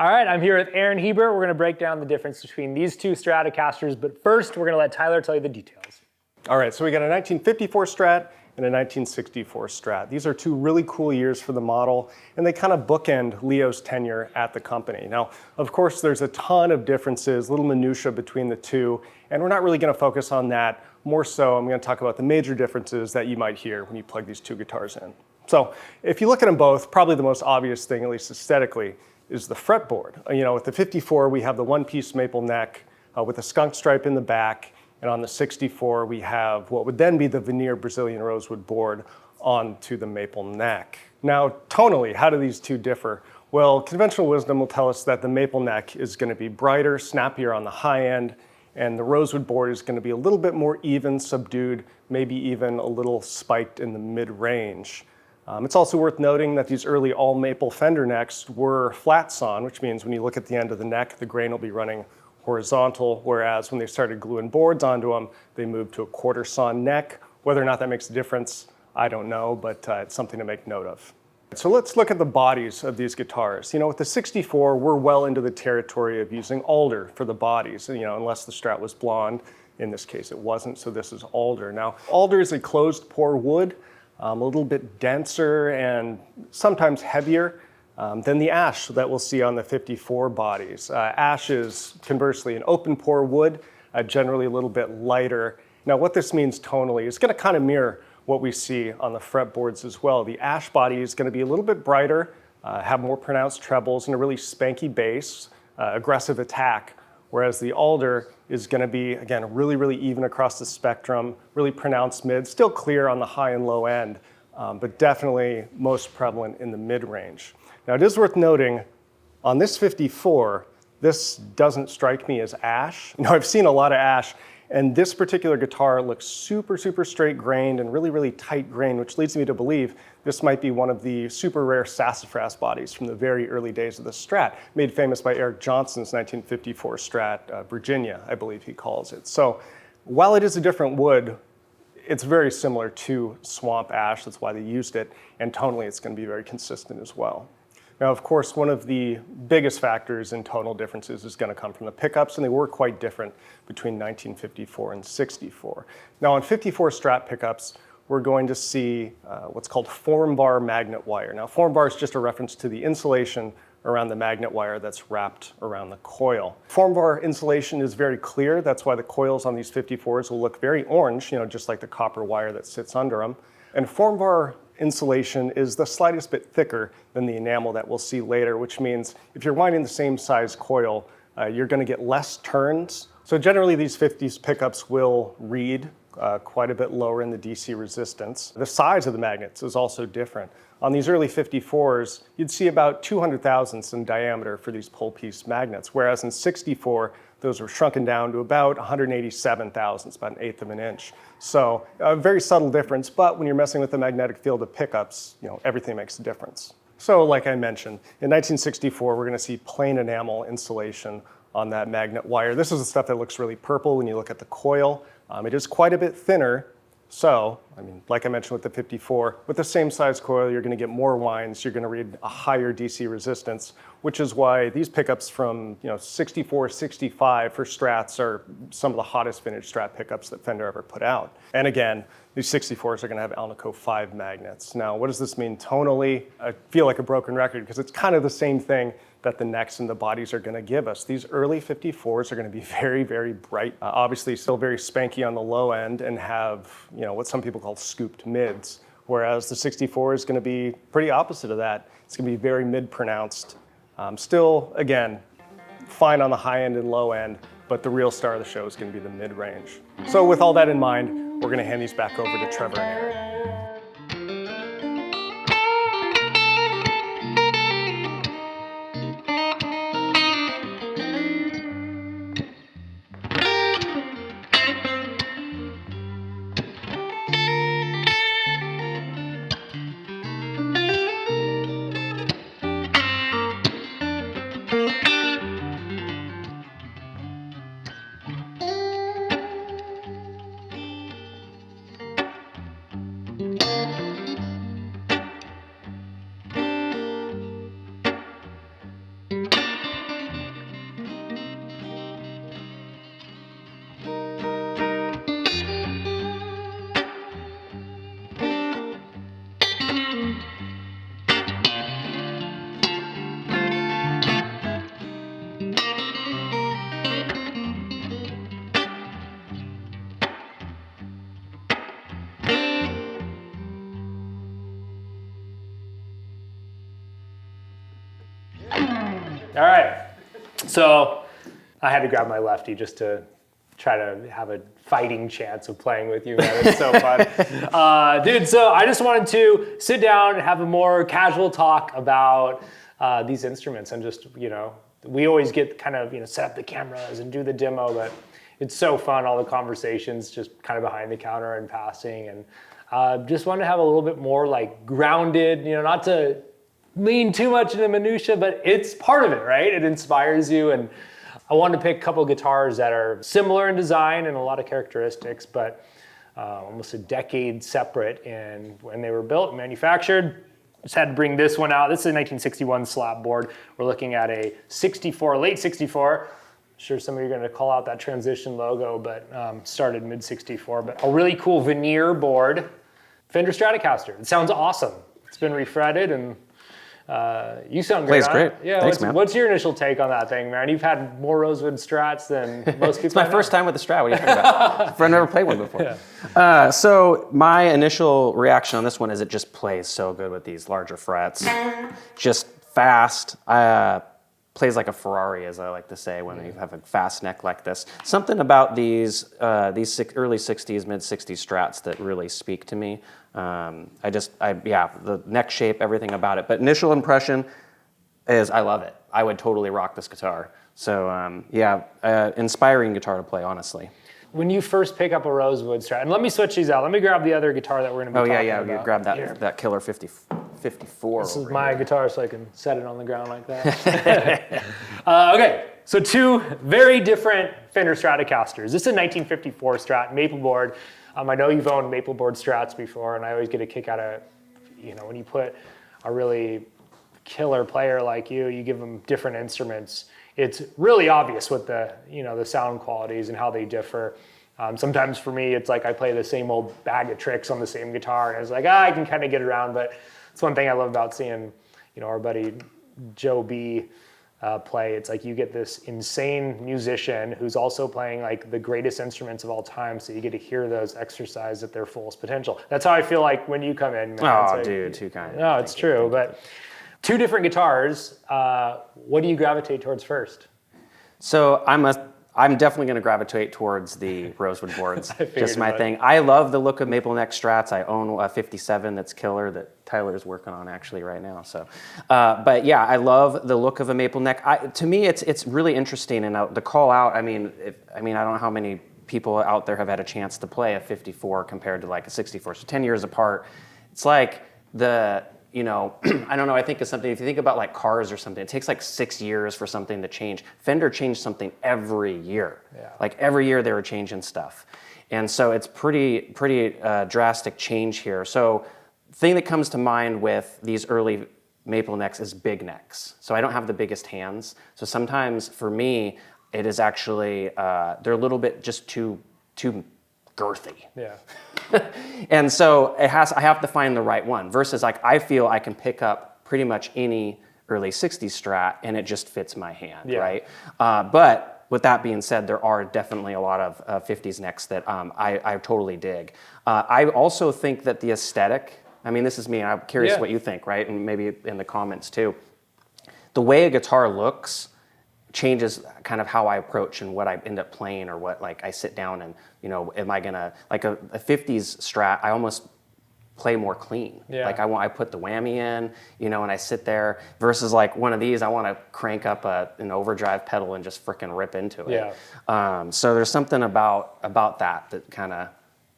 All right, I'm here with Aaron Hiebert. We're going to break down the difference between these two Stratocasters, but first we're going to let Tyler tell you the details. All right, so we got a 1954 Strat and a 1964 Strat. These are two really cool years for the model, and they kind of bookend Leo's tenure at the company. Now, of course, there's a ton of differences, little minutia between the two, and we're not really going to focus on that. More so, I'm going to talk about the major differences that you might hear when you plug these two guitars in. So if you look at them both, probably the most obvious thing, at least aesthetically, is the fretboard. With the 54, we have the one-piece maple neck with a skunk stripe in the back, and on the 64, we have what would then be the veneer Brazilian rosewood board onto the maple neck. Now, tonally, how do these two differ? Well, conventional wisdom will tell us that the maple neck is going to be brighter, snappier on the high end, and the rosewood board is going to be a little bit more even, subdued, maybe even a little spiked in the mid-range. It's also worth noting that these early all-maple Fender necks were flat sawn, which means when you look at the end of the neck, the grain will be running horizontal, whereas when they started gluing boards onto them, they moved to a quarter sawn neck. Whether or not that makes a difference, I don't know, but it's something to make note of. So let's look at the bodies of these guitars. With the 64, we're well into the territory of using alder for the bodies, unless the Strat was blonde. In this case, it wasn't, so this is alder. Now, alder is a closed pore wood, a little bit denser and sometimes heavier than the ash that we'll see on the 54 bodies. Ash is conversely an open pore wood, generally a little bit lighter. Now what this means tonally is going to kind of mirror what we see on the fretboards as well. The ash body is going to be a little bit brighter, have more pronounced trebles and a really spanky bass, aggressive attack. Whereas the alder is going to be, again, really, really even across the spectrum, really pronounced mid, still clear on the high and low end, but definitely most prevalent in the mid-range. Now, it is worth noting, on this 54, this doesn't strike me as ash. I've seen a lot of ash, and this particular guitar looks super, super straight grained and really, really tight grained, which leads me to believe this might be one of the super rare sassafras bodies from the very early days of the Strat, made famous by Eric Johnson's 1954 Strat, Virginia, I believe he calls it. So while it is a different wood, it's very similar to swamp ash. That's why they used it. And tonally, it's going to be very consistent as well. Now, of course, one of the biggest factors in tonal differences is going to come from the pickups, and they were quite different between 1954 and 64. Now, on 54 Strat pickups, we're going to see what's called form bar magnet wire. Now, form bar is just a reference to the insulation around the magnet wire that's wrapped around the coil. Form bar insulation is very clear. That's why the coils on these 54s will look very orange, just like the copper wire that sits under them. And form bar insulation is the slightest bit thicker than the enamel that we'll see later, which means if you're winding the same size coil, you're going to get less turns. So generally these 50s pickups will read quite a bit lower in the DC resistance. The size of the magnets is also different. On these early 54s, you'd see about 200 thousandths in diameter for these pole piece magnets, whereas in 64, those were shrunken down to about 187 thousandths, about 1/8 of an inch. So a very subtle difference, but when you're messing with the magnetic field of pickups, everything makes a difference. So like I mentioned, in 1964, we're going to see plain enamel insulation on that magnet wire. This is the stuff that looks really purple when you look at the coil. It is quite a bit thinner. So, like I mentioned with the 54, with the same size coil, you're going to get more winds. You're going to read a higher DC resistance, which is why these pickups from 64, 65 for Strats are some of the hottest vintage Strat pickups that Fender ever put out. And again, these 64s are going to have Alnico 5 magnets. Now, what does this mean tonally? I feel like a broken record because it's kind of the same thing that the necks and the bodies are going to give us. These early 54s are going to be very, very bright. Obviously, still very spanky on the low end and have what some people call scooped mids, whereas the 64 is going to be pretty opposite of that. It's going to be very mid-pronounced. Still, again, fine on the high end and low end, but the real star of the show is going to be the mid-range. So with all that in mind, we're going to hand these back over to Trevor and Aaron. So I had to grab my lefty just to try to have a fighting chance of playing with you, man. It's so fun. Dude, so I just wanted to sit down and have a more casual talk about these instruments and just, we always get kind of, set up the cameras and do the demo, but it's so fun, all the conversations just kind of behind the counter and passing. And just wanted to have a little bit more like grounded, not to lean too much into minutia, but it's part of it, right? It inspires you. And I wanted to pick a couple guitars that are similar in design and a lot of characteristics, but almost a decade separate in when they were built and manufactured. Just had to bring this one out. This is a 1961 slab board. We're looking at a 64, late 64. I'm sure some of you are going to call out that transition logo, but started mid 64. But a really cool veneer board, Fender Stratocaster. It sounds awesome. It's been refretted and you sound great. Plays great. Yeah, Thanks, man. What's your initial take on that thing, man? You've had more Rosewood Strats than most people. It's my first time with a Strat. What are you talking about? I've never played one before. Yeah. So my initial reaction on this one is it just plays so good with these larger frets. Just fast. Plays like a Ferrari, as I like to say, when you have a fast neck like this. Something about these early 60s, mid 60s Strats that really speak to me. The neck shape, everything about it. But initial impression is I love it. I would totally rock this guitar. So inspiring guitar to play, honestly. When you first pick up a Rosewood Strat, and let me switch these out. Let me grab the other guitar that we're going to be talking about. You grab that Here. that killer 54. This is my guitar, so I can set it on the ground like that. Okay, so two very different Fender Stratocasters. This is a 1954 Strat maple board. I know you've owned maple board Strats before, and I always get a kick out of, when you put a really killer player like you give them different instruments. It's really obvious what the sound qualities and how they differ. Sometimes for me, it's like I play the same old bag of tricks on the same guitar, and it's like I can kind of get around. But it's one thing I love about seeing, our buddy Joe B play. It's like you get this insane musician who's also playing like the greatest instruments of all time, so you get to hear those exercised at their fullest potential. That's how I feel like when you come in. Man. Oh, like, dude, too kind. No, it's true. But two different guitars. What do you gravitate towards first? So I'm definitely going to gravitate towards the Rosewood boards. Just my it. thing. I love the look of maple neck Strats. I own a 57 that's killer that Tyler's working on actually right now. So, but yeah, I love the look of a maple neck. To me, it's really interesting. And the call out. I don't know how many people out there have had a chance to play a 54 compared to like a 64. So 10 years apart. It's like I don't know, I think of something, if you think about like cars or something, it takes like 6 years for something to change. Fender changed something every year. Yeah. Like every year they were changing stuff. And so it's pretty drastic change here. So the thing that comes to mind with these early maple necks is big necks. So I don't have the biggest hands. So sometimes for me, it is actually, they're a little bit just too girthy. Yeah. And so I have to find the right one versus like I feel I can pick up pretty much any early 60s Strat and it just fits my hand, right? But with that being said, there are definitely a lot of 50s necks that I totally dig. I also think that the aesthetic, this is me, I'm curious what you think, right? And maybe in the comments too. The way a guitar looks changes kind of how I approach and what I end up playing or what like I sit down and, am I gonna, like a 50s Strat, I almost play more clean. Yeah. Like I put the whammy in, and I sit there versus like one of these, I want to crank up an overdrive pedal and just freaking rip into it. Yeah. So there's something about that kind of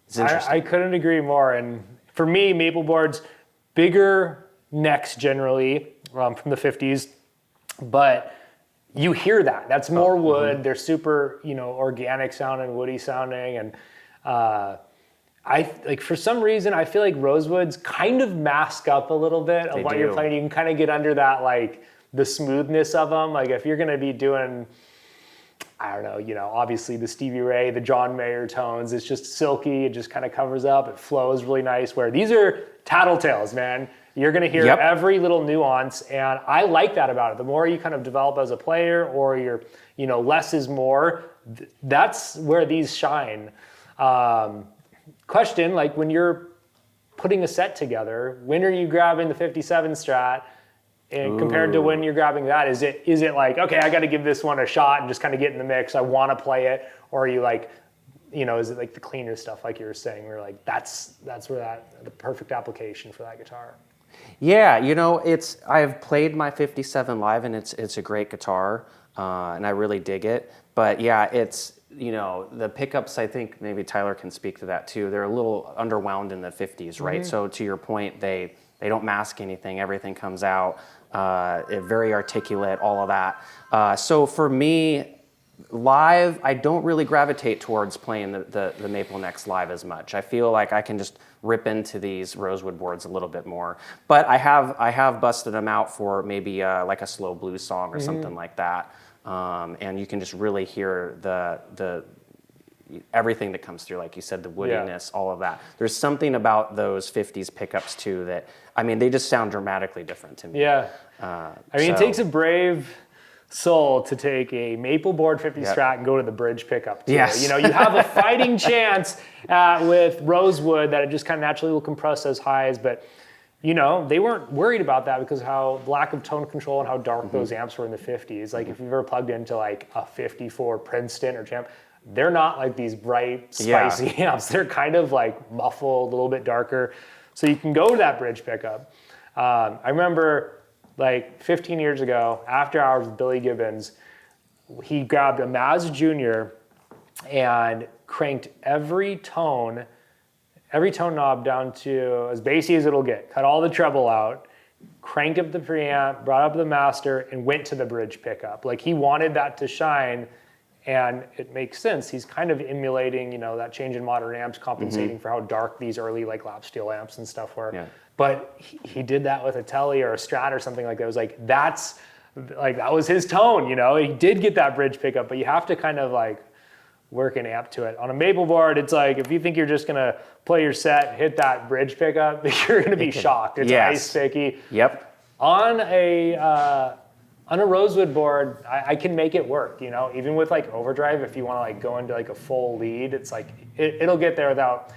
is interesting. I couldn't agree more. And for me, maple boards, bigger necks generally from the 50s, but you hear that. That's more wood. They're super, organic sounding, woody sounding, and for some reason I feel like Rosewoods kind of mask up a little bit of what you're playing. You can kind of get under that like the smoothness of them. Like if you're gonna be doing, I don't know, obviously the Stevie Ray, the John Mayer tones, it's just silky. It just kind of covers up. It flows really nice. Where these are tattletales, man. You're gonna hear every little nuance, and I like that about it. The more you kind of develop as a player, or you're, less is more, that's where these shine. Question, like when you're putting a set together, when are you grabbing the 57 Strat And compared to when you're grabbing that? Is it like, okay, I got to give this one a shot and just kind of get in the mix, I want to play it? Or are you like, is it like the cleaner stuff like you were saying, where like that's where the perfect application for that guitar? Yeah, I've played my 57 live, and it's a great guitar, and I really dig it. But yeah, it's, the pickups, I think maybe Tyler can speak to that too. They're a little underwound in the 50s, right? So to your point, they don't mask anything. Everything comes out, very articulate, all of that. So for me, live, I don't really gravitate towards playing the Maple Necks live as much. I feel like I can just rip into these rosewood boards a little bit more. But I have busted them out for maybe like a slow blues song or something like that. And you can just really hear the everything that comes through, like you said, the woodiness, all of that. There's something about those 50s pickups too that, they just sound dramatically different to me. Yeah. It takes a brave soul to take a maple board 50 Strat and go to the bridge pickup too. Yes. You have a fighting chance with rosewood that it just kind of naturally will compress those highs, but they weren't worried about that because of how lack of tone control and how dark those amps were in the 50s. Like if you've ever plugged into like a 54 Princeton or Champ, they're not like these bright, spicy amps. They're kind of like muffled, a little bit darker. So you can go to that bridge pickup. I remember like 15 years ago, after hours with Billy Gibbons, he grabbed a Maz Jr. and cranked every tone knob down to as bassy as it'll get, cut all the treble out, cranked up the preamp, brought up the master, and went to the bridge pickup. Like he wanted that to shine, and it makes sense. He's kind of emulating, that change in modern amps, compensating for how dark these early like lap steel amps and stuff were. Yeah. But he did that with a Tele or a Strat or something like that. It was like, that was his tone, He did get that bridge pickup, but you have to kind of like work an amp to it. On a maple board, it's like, if you think you're just gonna play your set, hit that bridge pickup, you're gonna be shocked. It's ice picky. Yep. On a rosewood board, I can make it work, even with like overdrive, if you wanna like go into like a full lead, it's like, it'll get there without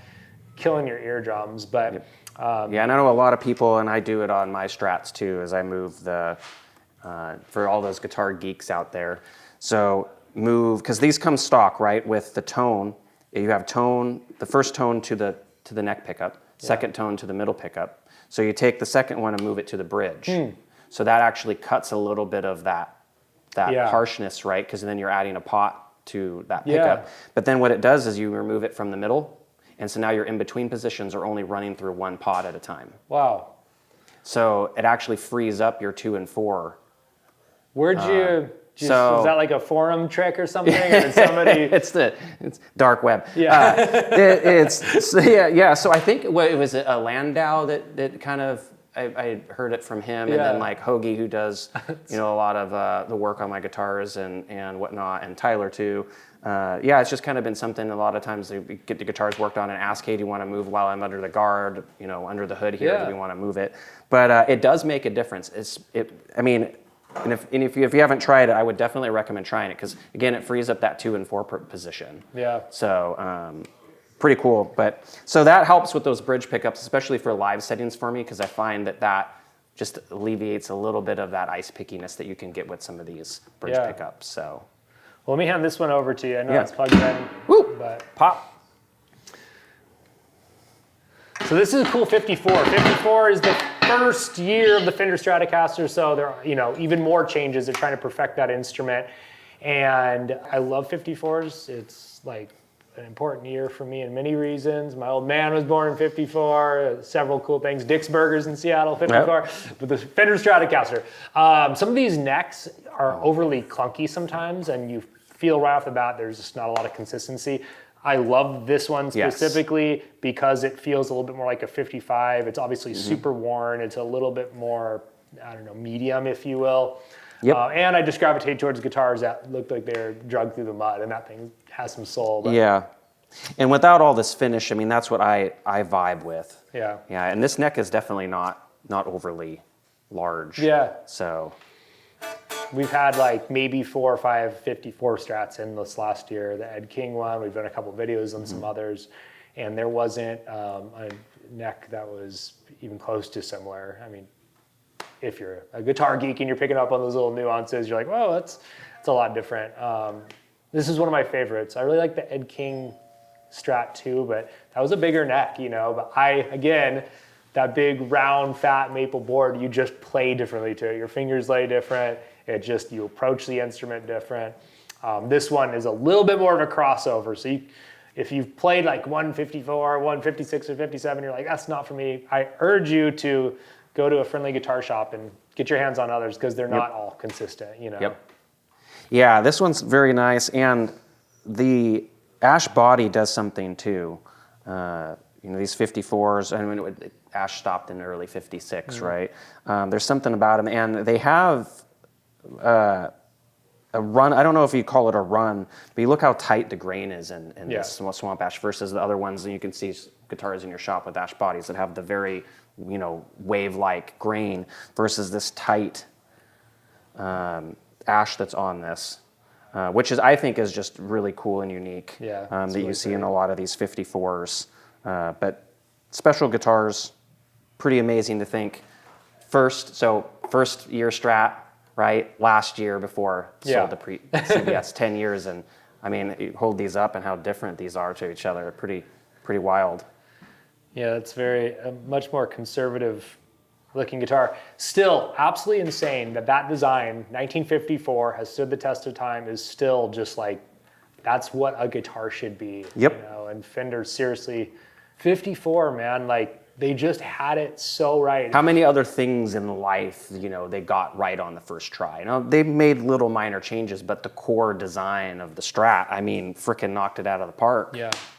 killing your eardrums, but. And I know a lot of people, and I do it on my Strats too, as I move for all those guitar geeks out there. So because these come stock, right, with the tone. You have tone, the first tone to the neck pickup, second tone to the middle pickup. So you take the second one and move it to the bridge. So that actually cuts a little bit of that harshness, right? Because then you're adding a pot to that pickup. But then what it does is you remove it from the middle, and so now your in-between positions are only running through one pot at a time. Wow. So it actually frees up your 2 and 4. Where'd you... was that like a forum trick or something? Or did somebody... it's dark web. Yeah. So I think it was a Landau that kind of, I heard it from him, and then like Hoagie, who does a lot of the work on my guitars and whatnot, and Tyler too. It's just kind of been something a lot of times they get the guitars worked on and ask, hey, do you want to move while I'm under the guard, under the hood here? Do we want to move it? But it does make a difference. And if you haven't tried it, I would definitely recommend trying it because, again, it frees up that 2 and 4 position. Yeah. So pretty cool. But so that helps with those bridge pickups, especially for live settings for me, because I find that just alleviates a little bit of that ice pickiness that you can get with some of these bridge pickups. So. Well, let me hand this one over to you. I know it's plugged in. Woo! But pop. So this is a cool 54. 54 is the first year of the Fender Stratocaster, so there are, even more changes. They're trying to perfect that instrument. And I love 54s. It's like an important year for me in many reasons. My old man was born in 54, several cool things. Dick's Burgers in Seattle, 54, but the Fender Stratocaster. Some of these necks are overly clunky sometimes, and you feel right off the bat there's just not a lot of consistency. I love this one specifically because it feels a little bit more like a 55. It's obviously super worn. It's a little bit more, medium, if you will. Yep. And I just gravitate towards guitars that look like they're drugged through the mud, and that thing has some soul. But. Yeah. And without all this finish, that's what I vibe with. Yeah. Yeah, and this neck is definitely not overly large. Yeah. So. We've had like maybe 4 or 5 54 Strats in this last year. The Ed King one, we've done a couple videos on some others, and there wasn't a neck that was even close to similar. if you're a guitar geek and you're picking up on those little nuances, you're like, whoa, that's a lot different. This is one of my favorites. I really like the Ed King Strat too, but that was a bigger neck, you know. But again, that big round fat maple board, you just play differently to it. Your fingers lay different. You approach the instrument different. This one is a little bit more of a crossover. So if you've played like 154, 156, or 57, you're like, that's not for me. I urge you to go to a friendly guitar shop and get your hands on others because they're not all consistent, you know. Yep. Yeah, this one's very nice, and the ash body does something too. These 54s, I mean, ash stopped in early 56, right? There's something about them, and they have a run. I don't know if you call it a run, but you look how tight the grain is in this swamp ash versus the other ones. And you can see guitars in your shop with ash bodies that have the very, wave-like grain versus this tight ash that's on this, which I think is just really cool and unique. Yeah, that you see in a lot of these 54s. But special guitars, pretty amazing to think. First year Strat, right? Last year before sold to CBS, 10 years. And I mean, you hold these up and how different these are to each other. Pretty wild. Yeah, it's a much more conservative looking guitar. Still absolutely insane that design, 1954, has stood the test of time, is still just like, that's what a guitar should be. Yep. And Fender, seriously, 54, man, like, they just had it so right. How many other things in life, they got right on the first try? They made little minor changes, but the core design of the Strat, I mean, frickin' knocked it out of the park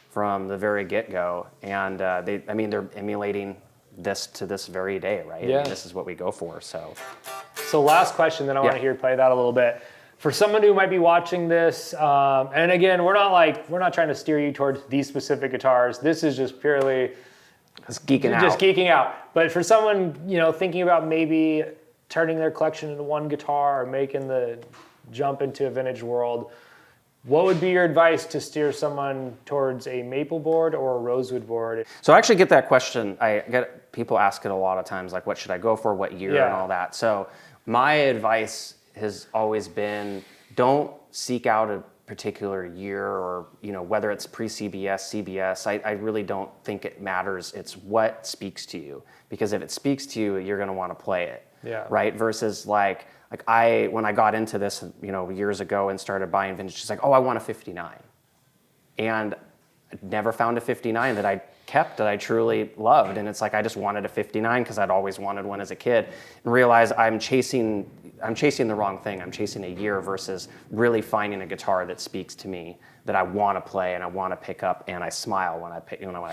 from the very get-go. And they're emulating this to this very day, right? Yeah. I mean, this is what we go for, so. So last question, then I want to hear you play that a little bit. For someone who might be watching this, and again, we're not trying to steer you towards these specific guitars. This is just purely Just geeking out. But for someone, thinking about maybe turning their collection into one guitar or making the jump into a vintage world, what would be your advice to steer someone towards a maple board or a rosewood board? So I actually get that question. People ask it a lot of times, like, what should I go for, what year, and all that. So my advice has always been, don't seek out a particular year or whether it's pre-CBS, CBS. I really don't think it matters. It's what speaks to you, because if it speaks to you, you're going to want to play it. Right? Versus when I got into this years ago and started buying vintage, it's like, oh, I want a 59, and I never found a 59 that I kept that I truly loved. And it's like, I just wanted a 59 because I'd always wanted one as a kid, and realized I'm chasing the wrong thing. I'm chasing a year versus really finding a guitar that speaks to me, that I want to play and I want to pick up, and I smile when I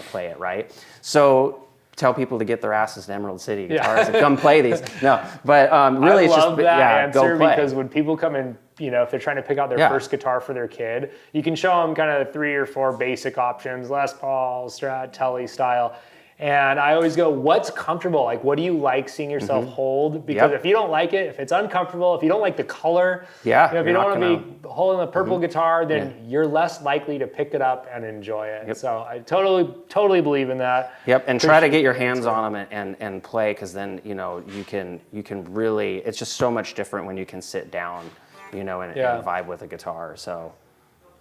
play it, right? So tell people to get their asses to Emerald City Guitars and come play these. No, but really, it's just answer, go play. Because when people come in, if they're trying to pick out their first guitar for their kid, you can show them kind of 3 or 4 basic options: Les Paul, Strat, Tele style. And I always go, what's comfortable? Like, what do you like seeing yourself hold? Because if you don't like it, if it's uncomfortable, if you don't like the color, if you don't want to be holding a purple guitar, then you're less likely to pick it up and enjoy it. So I totally believe in that. And try to get your hands on them and play, because then you can really, it's just so much different when you can sit down, and vibe with a guitar. So,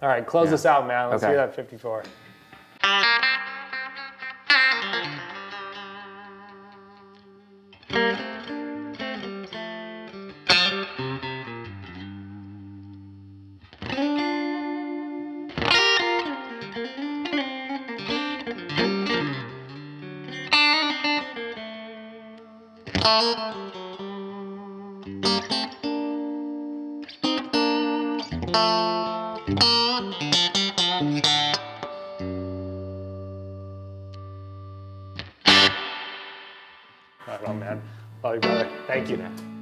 all right, close this out, man. Let's hear that 54. Right on, man. Love you, brother. Thank you, man.